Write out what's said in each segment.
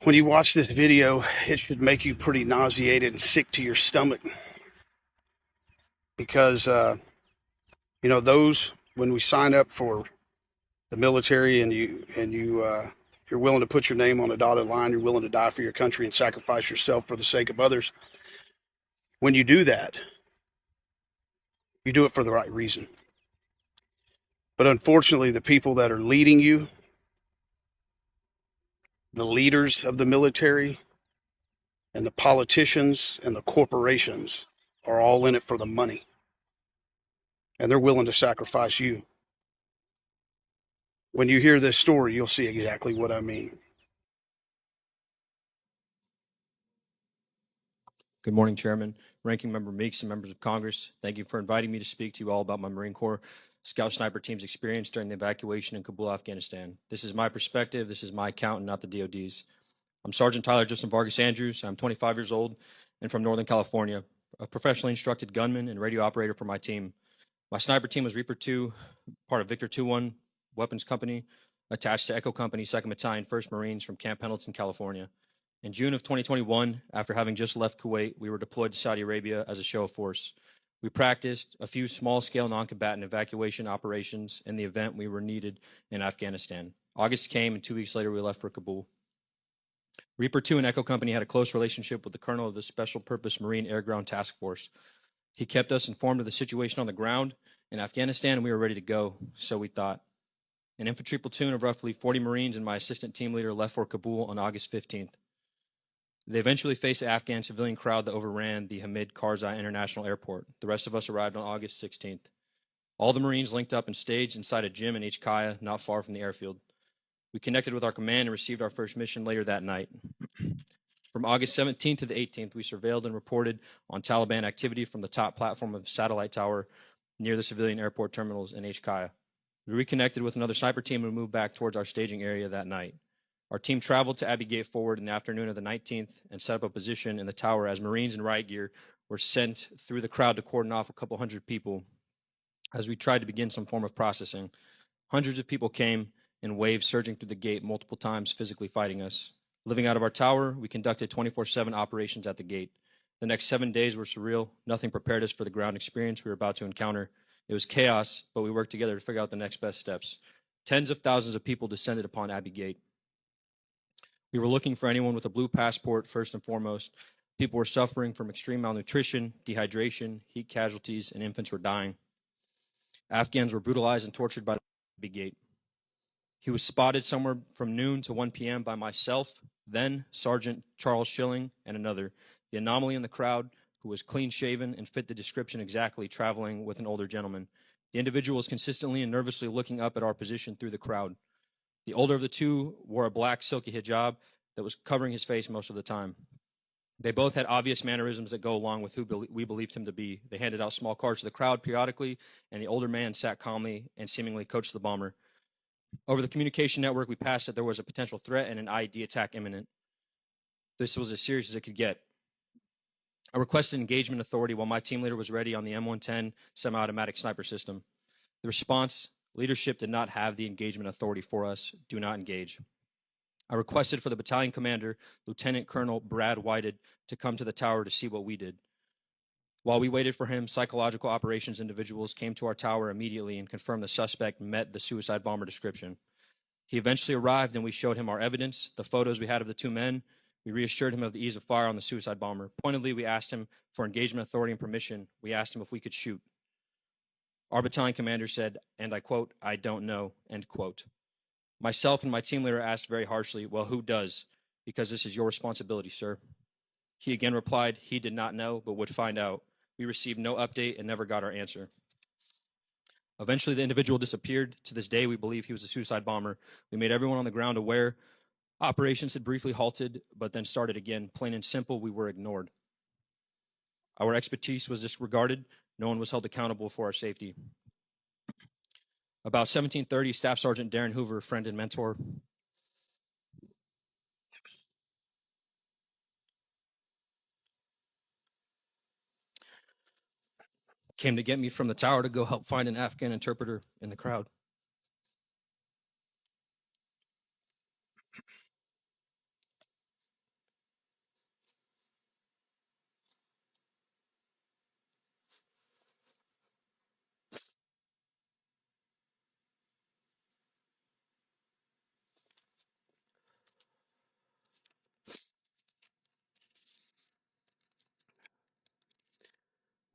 When you watch this video, it should make you pretty nauseated and sick to your stomach because, those, when we sign up for the military and you're willing to put your name on a dotted line, you're willing to die for your country and sacrifice yourself for the sake of others. When you do that, you do it for the right reason. But unfortunately, the people that are leading you, the leaders of the military and the politicians and the corporations are all in it for the money. And they're willing to sacrifice you. When you hear this story, you'll see exactly what I mean. Good morning, Chairman, Ranking Member Meeks, and members of Congress. Thank you for inviting me to speak to you all about my Marine Corps Scout Sniper Team's experience during the evacuation in Kabul, Afghanistan. This is my perspective. This is my account and not the DOD's. I'm Sergeant Tyler Justin Vargas Andrews. I'm 25 years old and from Northern California, a professionally instructed gunman and radio operator for my team. My sniper team was Reaper 2, part of Victor 2-1 Weapons Company, attached to Echo Company, 2nd Battalion, 1st Marines from Camp Pendleton, California. In June of 2021, after having just left Kuwait, we were deployed to Saudi Arabia as a show of force. We practiced a few small-scale non-combatant evacuation operations in the event we were needed in Afghanistan. August came, and 2 weeks later, we left for Kabul. Reaper 2 and Echo Company had a close relationship with the colonel of the Special Purpose Marine Air Ground Task Force. He kept us informed of the situation on the ground in Afghanistan, and we were ready to go, so we thought. An infantry platoon of roughly 40 Marines and my assistant team leader left for Kabul on August 15th. They eventually faced the Afghan civilian crowd that overran the Hamid Karzai International Airport. The rest of us arrived on August 16th. All the Marines linked up and staged inside a gym in HKIA, not far from the airfield. We connected with our command and received our first mission later that night. From August 17th to the 18th, we surveilled and reported on Taliban activity from the top platform of Satellite Tower near the civilian airport terminals in HKIA. We reconnected with another sniper team and moved back towards our staging area that night. Our team traveled to Abbey Gate Forward in the afternoon of the 19th and set up a position in the tower as Marines in riot gear were sent through the crowd to cordon off a couple hundred people as we tried to begin some form of processing. Hundreds of people came in waves surging through the gate multiple times, physically fighting us. Living out of our tower, we conducted 24/7 operations at the gate. The next 7 days were surreal. Nothing prepared us for the ground experience we were about to encounter. It was chaos, but we worked together to figure out the next best steps. Tens of thousands of people descended upon Abbey Gate. We were looking for anyone with a blue passport first and foremost. People were suffering from extreme malnutrition, dehydration, heat casualties, and infants were dying. Afghans were brutalized and tortured by the Abbey Gate. He was spotted somewhere from noon to 1 p.m. by myself, then Sergeant Charles Schilling, and another. The anomaly in the crowd, who was clean-shaven and fit the description exactly, traveling with an older gentleman. The individual was consistently and nervously looking up at our position through the crowd. The older of the two wore a black silky hijab that was covering his face most of the time. They both had obvious mannerisms that go along with who we believed him to be. They handed out small cards to the crowd periodically, and the older man sat calmly and seemingly coached the bomber. Over the communication network, we passed that there was a potential threat and an IED attack imminent. This was as serious as it could get. I requested engagement authority while my team leader was ready on the M110 semi-automatic sniper system. The response: leadership did not have the engagement authority for us. Do not engage. I requested for the battalion commander, Lieutenant Colonel Brad Whited, to come to the tower to see what we did. While we waited for him, psychological operations individuals came to our tower immediately and confirmed the suspect met the suicide bomber description. He eventually arrived and we showed him our evidence, the photos we had of the two men. We reassured him of the ease of fire on the suicide bomber. Pointedly, we asked him for engagement authority and permission. We asked him if we could shoot. Our battalion commander said, and I quote, "I don't know," end quote. Myself and my team leader asked very harshly, "Well, who does? Because this is your responsibility, sir." He again replied he did not know, but would find out. We received no update and never got our answer. Eventually, the individual disappeared. To this day, we believe he was a suicide bomber. We made everyone on the ground aware. Operations had briefly halted, but then started again. Plain and simple, we were ignored. Our expertise was disregarded. No one was held accountable for our safety. About 1730, Staff Sergeant Darren Hoover, friend and mentor, came to get me from the tower to go help find an Afghan interpreter in the crowd.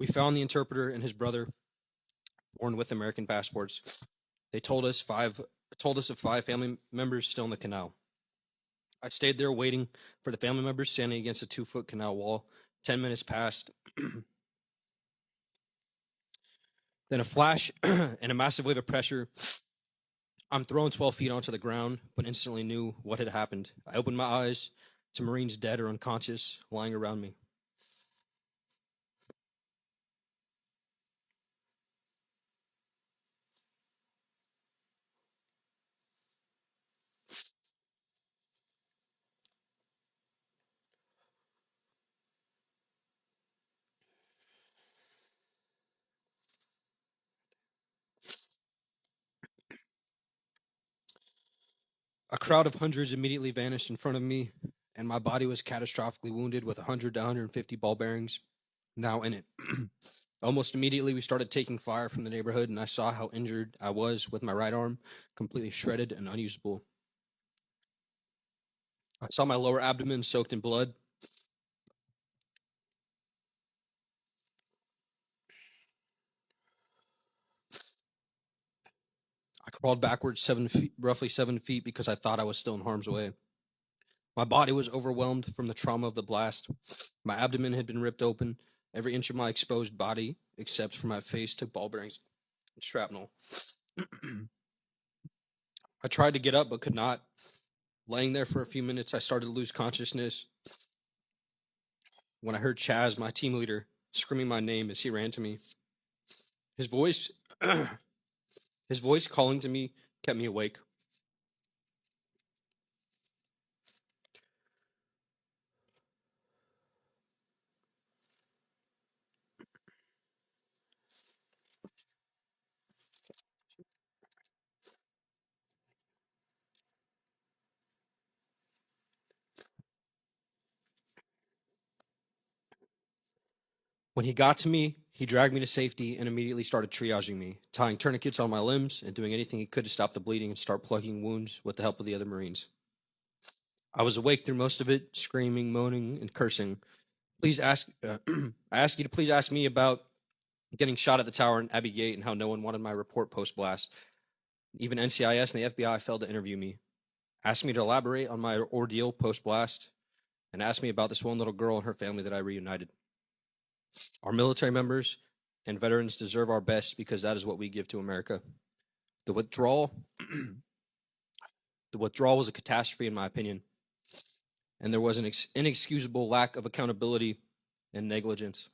We found the interpreter and his brother, born with American passports. They told us of 5 family members still in the canal. I stayed there waiting for the family members, standing against a 2-foot canal wall. 10 minutes passed. Then a flash and a massive wave of pressure. I'm thrown 12 feet onto the ground, but instantly knew what had happened. I opened my eyes to Marines dead or unconscious lying around me. A crowd of hundreds immediately vanished in front of me, and my body was catastrophically wounded with 100 to 150 ball bearings now in it. Almost immediately, we started taking fire from the neighborhood, and I saw how injured I was with my right arm, completely shredded and unusable. I saw my lower abdomen soaked in blood. I crawled backwards roughly 7 feet because I thought I was still in harm's way. My body was overwhelmed from the trauma of the blast. My abdomen had been ripped open. Every inch of my exposed body, except for my face, took ball bearings and shrapnel. I tried to get up, but could not. Laying there for a few minutes, I started to lose consciousness when I heard Chaz, my team leader, screaming my name as he ran to me. His voice calling to me kept me awake. When he got to me, he dragged me to safety and immediately started triaging me, tying tourniquets on my limbs and doing anything he could to stop the bleeding and start plugging wounds with the help of the other Marines. I was awake through most of it, screaming, moaning, and cursing. I ask you to please ask me about getting shot at the tower in Abbey Gate and how no one wanted my report post-blast. Even NCIS and the FBI failed to interview me. Asked me to elaborate on my ordeal post-blast, and asked me about this one little girl and her family that I reunited. Our military members and veterans deserve our best because that is what we give to America. The withdrawal was a catastrophe, in my opinion, and there was an inexcusable lack of accountability and negligence.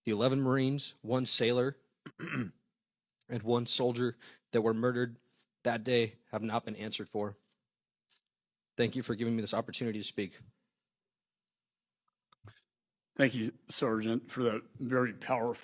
The 11 Marines, 1 sailor, and 1 soldier that were murdered that day have not been answered for. Thank you for giving me this opportunity to speak. Thank you, Sergeant, for that very powerful